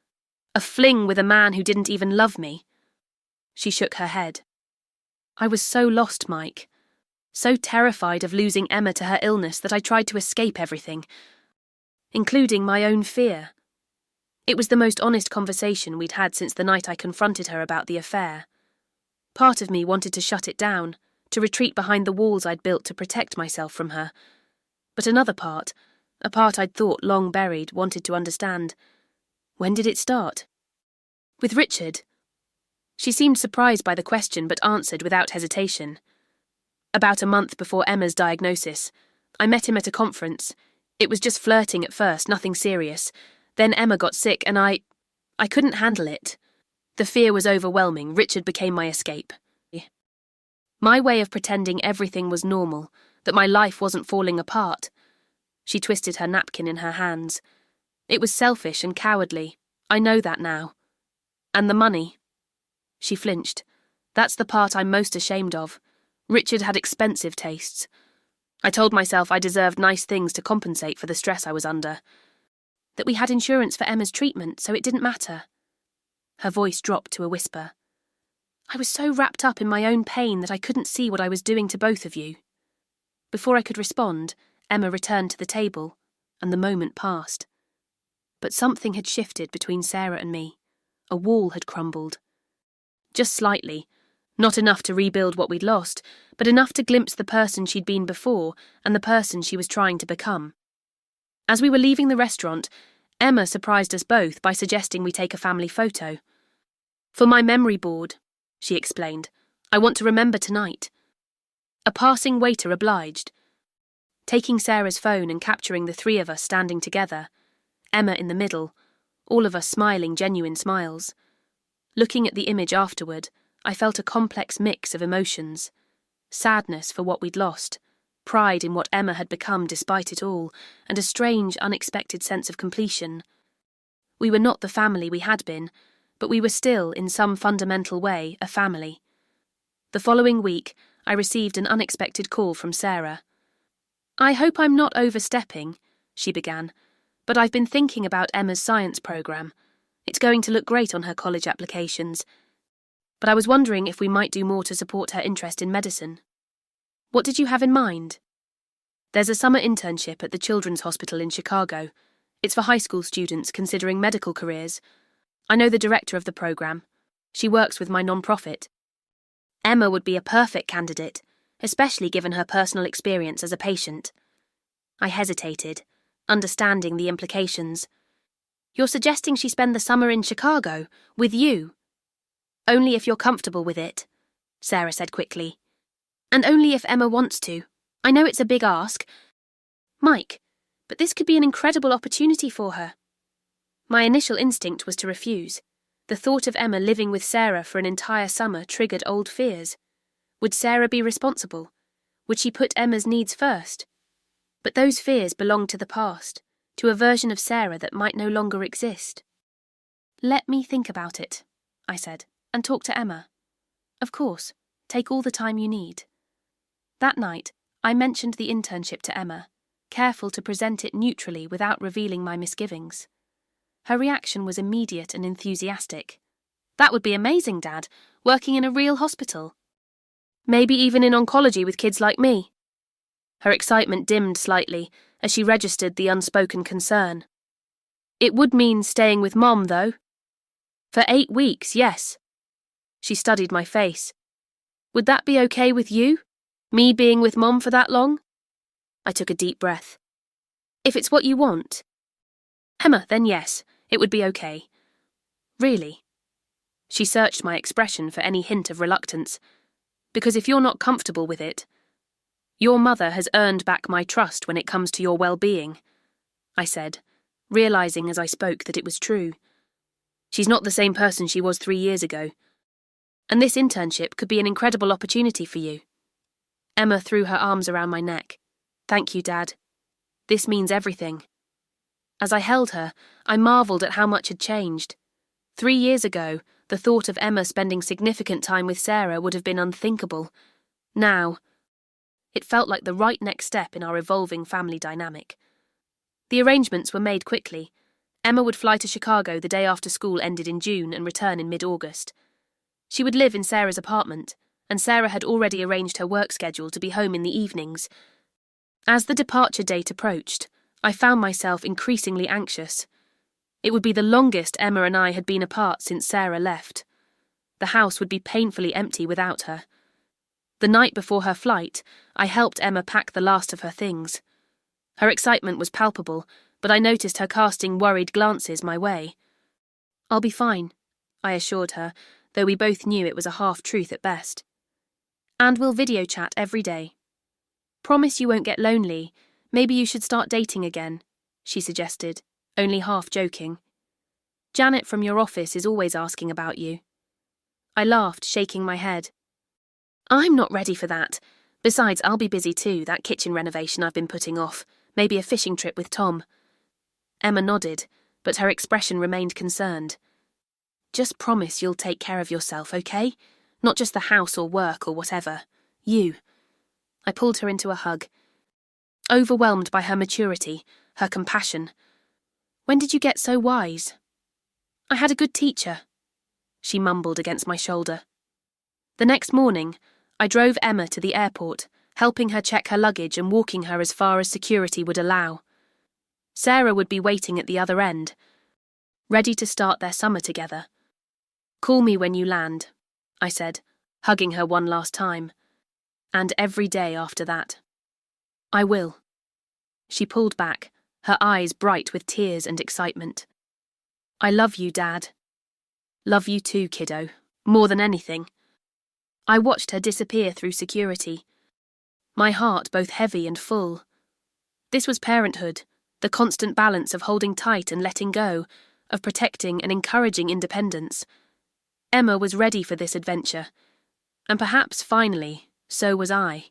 A fling with a man who didn't even love me. She shook her head. I was so lost, Mike. So terrified of losing Emma to her illness that I tried to escape everything, including my own fear. It was the most honest conversation we'd had since the night I confronted her about the affair. Part of me wanted to shut it down, to retreat behind the walls I'd built to protect myself from her. But another part, a part I'd thought long buried, wanted to understand. When did it start? With Richard. She seemed surprised by the question but answered without hesitation. About a month before Emma's diagnosis, I met him at a conference. It was just flirting at first, nothing serious. Then Emma got sick and I couldn't handle it. The fear was overwhelming. Richard became my escape. My way of pretending everything was normal, that my life wasn't falling apart. She twisted her napkin in her hands. It was selfish and cowardly. I know that now. And the money. She flinched. That's the part I'm most ashamed of. Richard had expensive tastes. I told myself I deserved nice things to compensate for the stress I was under. That we had insurance for Emma's treatment, so it didn't matter. Her voice dropped to a whisper. I was so wrapped up in my own pain that I couldn't see what I was doing to both of you. Before I could respond, Emma returned to the table, and the moment passed. But something had shifted between Sarah and me. A wall had crumbled. Just slightly. Not enough to rebuild what we'd lost, but enough to glimpse the person she'd been before and the person she was trying to become. As we were leaving the restaurant, Emma surprised us both by suggesting we take a family photo. For my memory board, she explained. I want to remember tonight. A passing waiter obliged. Taking Sarah's phone and capturing the three of us standing together, Emma in the middle, all of us smiling genuine smiles. Looking at the image afterward, I felt a complex mix of emotions. Sadness for what we'd lost, pride in what Emma had become despite it all, and a strange, unexpected sense of completion. We were not the family we had been, but we were still, in some fundamental way, a family. The following week, I received an unexpected call from Sarah. I hope I'm not overstepping, she began, but I've been thinking about Emma's science program. It's going to look great on her college applications. But I was wondering if we might do more to support her interest in medicine. What did you have in mind? There's a summer internship at the Children's Hospital in Chicago. It's for high school students considering medical careers. I know the director of the program. She works with my non-profit. Emma would be a perfect candidate, especially given her personal experience as a patient. I hesitated, understanding the implications. You're suggesting she spend the summer in Chicago, with you? Only if you're comfortable with it, Sarah said quickly. And only if Emma wants to. I know it's a big ask. Mike, but this could be an incredible opportunity for her. My initial instinct was to refuse. The thought of Emma living with Sarah for an entire summer triggered old fears. Would Sarah be responsible? Would she put Emma's needs first? But those fears belonged to the past, to a version of Sarah that might no longer exist. Let me think about it, I said, and talk to Emma. Of course, take all the time you need. That night, I mentioned the internship to Emma, careful to present it neutrally without revealing my misgivings. Her reaction was immediate and enthusiastic. That would be amazing, Dad, working in a real hospital. Maybe even in oncology with kids like me. Her excitement dimmed slightly as she registered the unspoken concern. It would mean staying with Mom, though. For 8 weeks, yes. She studied my face. Would that be okay with you? Me being with Mom for that long? I took a deep breath. If it's what you want. Emma, then yes, it would be okay. Really? She searched my expression for any hint of reluctance. Because if you're not comfortable with it, your mother has earned back my trust when it comes to your well-being, I said, realizing as I spoke that it was true. She's not the same person she was 3 years ago. And this internship could be an incredible opportunity for you. Emma threw her arms around my neck. Thank you, Dad. This means everything. As I held her, I marvelled at how much had changed. 3 years ago, the thought of Emma spending significant time with Sarah would have been unthinkable. Now, it felt like the right next step in our evolving family dynamic. The arrangements were made quickly. Emma would fly to Chicago the day after school ended in June and return in mid-August. She would live in Sarah's apartment, and Sarah had already arranged her work schedule to be home in the evenings. As the departure date approached, I found myself increasingly anxious. It would be the longest Emma and I had been apart since Sarah left. The house would be painfully empty without her. The night before her flight, I helped Emma pack the last of her things. Her excitement was palpable, but I noticed her casting worried glances my way. "I'll be fine," I assured her, though we both knew it was a half-truth at best. "And we'll video chat every day. Promise you won't get lonely. Maybe you should start dating again," she suggested, only half joking. "Janet from your office is always asking about you." I laughed, shaking my head. "I'm not ready for that. Besides, I'll be busy too, that kitchen renovation I've been putting off. Maybe a fishing trip with Tom." Emma nodded, but her expression remained concerned. "Just promise you'll take care of yourself, okay? Not just the house or work or whatever. You." I pulled her into a hug, overwhelmed by her maturity, her compassion. "When did you get so wise?" "I had a good teacher," she mumbled against my shoulder. The next morning, I drove Emma to the airport, helping her check her luggage and walking her as far as security would allow. Sarah would be waiting at the other end, ready to start their summer together. "Call me when you land," I said, hugging her one last time. "And every day after that." "I will." She pulled back, her eyes bright with tears and excitement. "I love you, Dad." "Love you too, kiddo. More than anything." I watched her disappear through security, my heart both heavy and full. This was parenthood, the constant balance of holding tight and letting go, of protecting and encouraging independence. Emma was ready for this adventure, and perhaps, finally, so was I.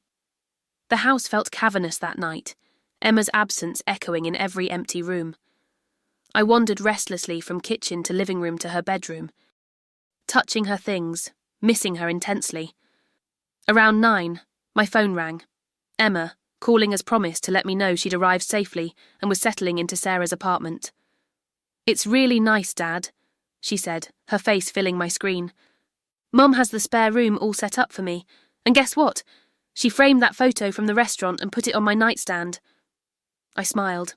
The house felt cavernous that night, Emma's absence echoing in every empty room. I wandered restlessly from kitchen to living room to her bedroom, touching her things, missing her intensely. Around 9, my phone rang. Emma, calling as promised to let me know she'd arrived safely and was settling into Sarah's apartment. "It's really nice, Dad," she said, her face filling my screen. "Mum has the spare room all set up for me, and guess what? She framed that photo from the restaurant and put it on my nightstand." I smiled,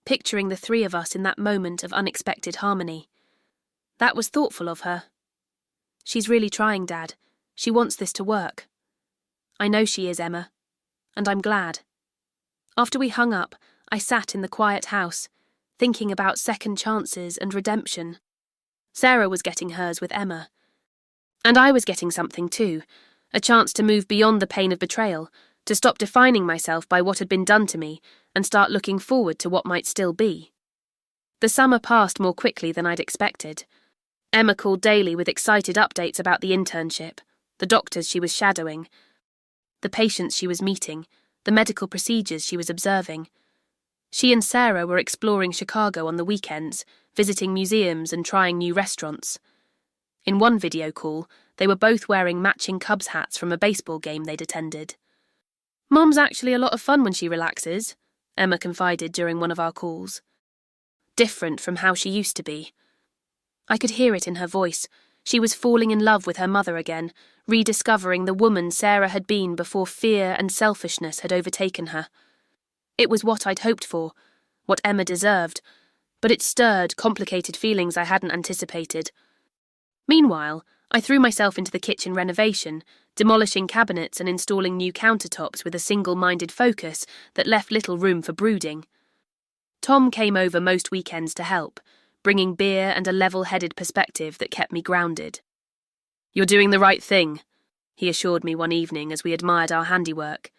picturing the three of us in that moment of unexpected harmony. That was thoughtful of her. "She's really trying, Dad. She wants this to work." "I know she is, Emma, and I'm glad." After we hung up, I sat in the quiet house, thinking about second chances and redemption. Sarah was getting hers with Emma. And I was getting something too, a chance to move beyond the pain of betrayal, to stop defining myself by what had been done to me and start looking forward to what might still be. The summer passed more quickly than I'd expected. Emma called daily with excited updates about the internship, the doctors she was shadowing, the patients she was meeting, the medical procedures she was observing. She and Sarah were exploring Chicago on the weekends, visiting museums and trying new restaurants. In one video call, they were both wearing matching Cubs hats from a baseball game they'd attended. "Mum's actually a lot of fun when she relaxes," Emma confided during one of our calls. "Different from how she used to be." I could hear it in her voice. She was falling in love with her mother again, rediscovering the woman Sarah had been before fear and selfishness had overtaken her. It was what I'd hoped for, what Emma deserved, but it stirred complicated feelings I hadn't anticipated. Meanwhile, I threw myself into the kitchen renovation, demolishing cabinets and installing new countertops with a single-minded focus that left little room for brooding. Tom came over most weekends to help, bringing beer and a level-headed perspective that kept me grounded. "You're doing the right thing," he assured me one evening as we admired our handiwork.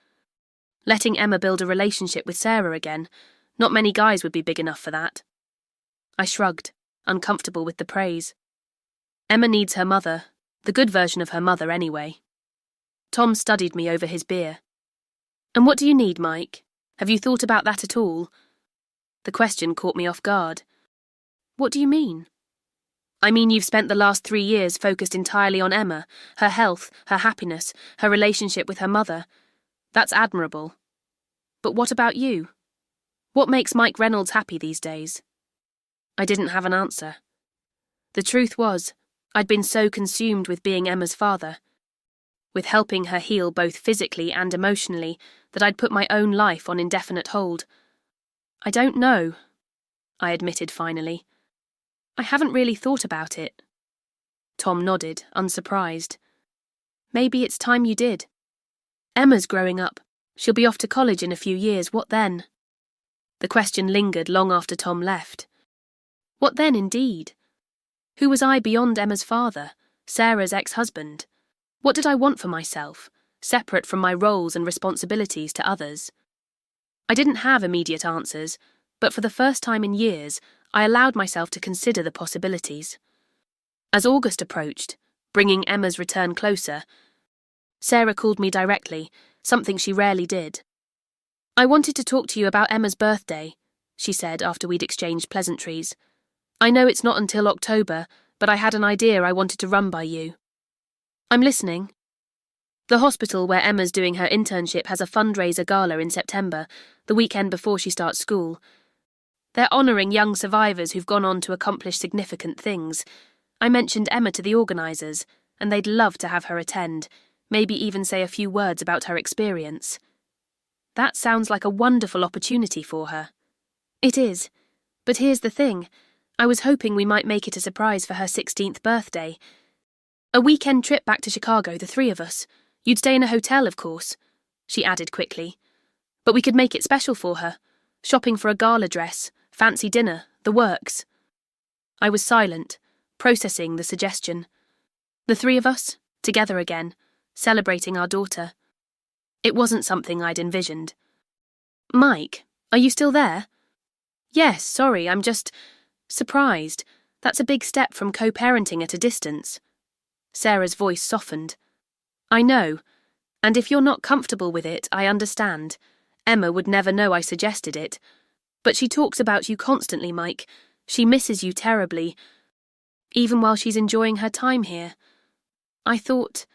Letting Emma build a relationship with Sarah again, not many guys would be big enough for that. I shrugged, uncomfortable with the praise. Emma needs her mother, the good version of her mother anyway. Tom studied me over his beer. "And what do you need, Mike? Have you thought about that at all?" The question caught me off guard. "What do you mean?" "I mean you've spent the last 3 years focused entirely on Emma, her health, her happiness, her relationship with her mother. That's admirable. But what about you? What makes Mike Reynolds happy these days?" I didn't have an answer. The truth was, I'd been so consumed with being Emma's father, with helping her heal both physically and emotionally, that I'd put my own life on indefinite hold. "I don't know," I admitted finally. I haven't really thought about it. Tom nodded, unsurprised. Maybe it's time you did. Emma's growing up. She'll be off to college in a few years. What then? The question lingered long after Tom left. What then, indeed? Who was I beyond Emma's father, Sarah's ex-husband? What did I want for myself, separate from my roles and responsibilities to others? I didn't have immediate answers, but for the first time in years, I allowed myself to consider the possibilities. As August approached, bringing Emma's return closer, Sarah called me directly, something she rarely did. I wanted to talk to you about Emma's birthday, she said after we'd exchanged pleasantries. I know it's not until October, but I had an idea I wanted to run by you. I'm listening. The hospital where Emma's doing her internship has a fundraiser gala in September, the weekend before she starts school. They're honouring young survivors who've gone on to accomplish significant things. I mentioned Emma to the organisers, and they'd love to have her attend, maybe even say a few words about her experience. That sounds like a wonderful opportunity for her. It is. But here's the thing. I was hoping we might make it a surprise for her 16th birthday. A weekend trip back to Chicago, the three of us. You'd stay in a hotel, of course, she added quickly. But we could make it special for her. Shopping for a gala dress, fancy dinner, the works. I was silent, processing the suggestion. The three of us, together again, celebrating our daughter. It wasn't something I'd envisioned. Mike, are you still there? Yes, sorry, I'm just surprised. That's a big step from co-parenting at a distance. Sarah's voice softened. I know, and if you're not comfortable with it, I understand. Emma would never know I suggested it. But she talks about you constantly, Mike. She misses you terribly, even while she's enjoying her time here. I thought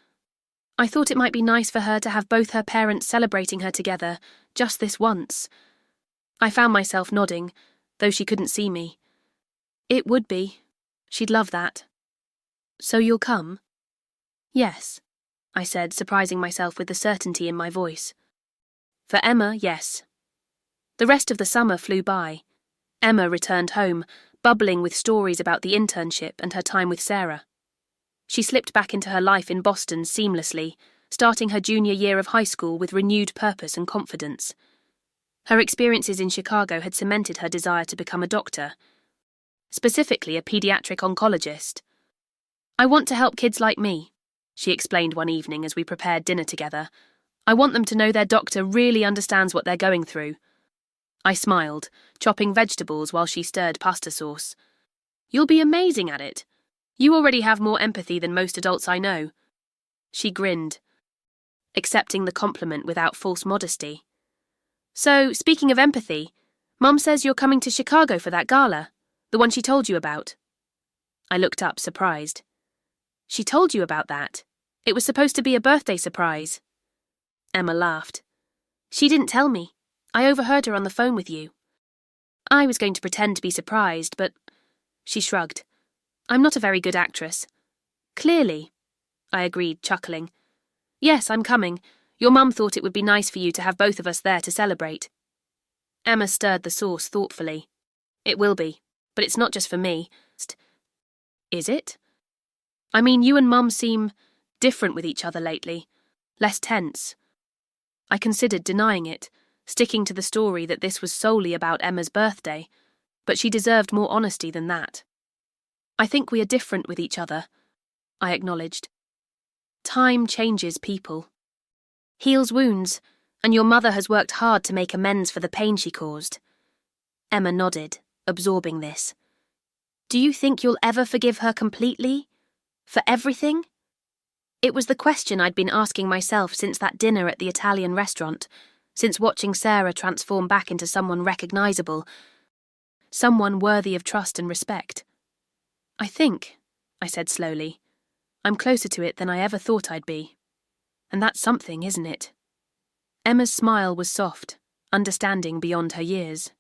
it might be nice for her to have both her parents celebrating her together, just this once. I found myself nodding, though she couldn't see me. It would be. She'd love that. So you'll come? Yes, I said, surprising myself with the certainty in my voice. For Emma, yes. The rest of the summer flew by. Emma returned home, bubbling with stories about the internship and her time with Sarah. She slipped back into her life in Boston seamlessly, starting her junior year of high school with renewed purpose and confidence. Her experiences in Chicago had cemented her desire to become a doctor, specifically a pediatric oncologist. I want to help kids like me, she explained one evening as we prepared dinner together. I want them to know their doctor really understands what they're going through. I smiled, chopping vegetables while she stirred pasta sauce. You'll be amazing at it. You already have more empathy than most adults I know. She grinned, accepting the compliment without false modesty. So, speaking of empathy, Mum says you're coming to Chicago for that gala, the one she told you about. I looked up, surprised. She told you about that? It was supposed to be a birthday surprise. Emma laughed. She didn't tell me. I overheard her on the phone with you. I was going to pretend to be surprised, but... She shrugged. I'm not a very good actress. Clearly, I agreed, chuckling. Yes, I'm coming. Your mum thought it would be nice for you to have both of us there to celebrate. Emma stirred the sauce thoughtfully. It will be, but it's not just for me. Is it? I mean, you and Mum seem different with each other lately, less tense. I considered denying it, sticking to the story that this was solely about Emma's birthday, but she deserved more honesty than that. I think we are different with each other, I acknowledged. Time changes people. Heals wounds, and your mother has worked hard to make amends for the pain she caused. Emma nodded, absorbing this. Do you think you'll ever forgive her completely? For everything? It was the question I'd been asking myself since that dinner at the Italian restaurant, since watching Sarah transform back into someone recognisable, someone worthy of trust and respect. I think, I said slowly, I'm closer to it than I ever thought I'd be. And that's something, isn't it? Emma's smile was soft, understanding beyond her years.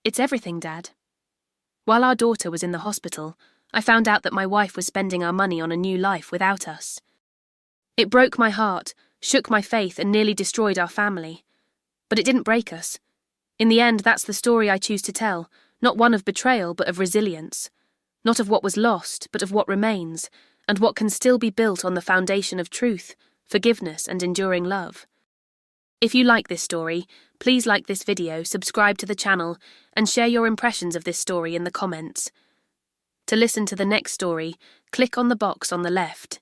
It's everything, Dad. While our daughter was in the hospital, I found out that my wife was spending our money on a new life without us. It broke my heart, shook my faith, and nearly destroyed our family. But it didn't break us. In the end, that's the story I choose to tell, not one of betrayal, but of resilience. not of what was lost, but of what remains, and what can still be built on the foundation of truth, forgiveness, and enduring love. If you like this story, please like this video, subscribe to the channel, and share your impressions of this story in the comments. To listen to the next story, click on the box on the left.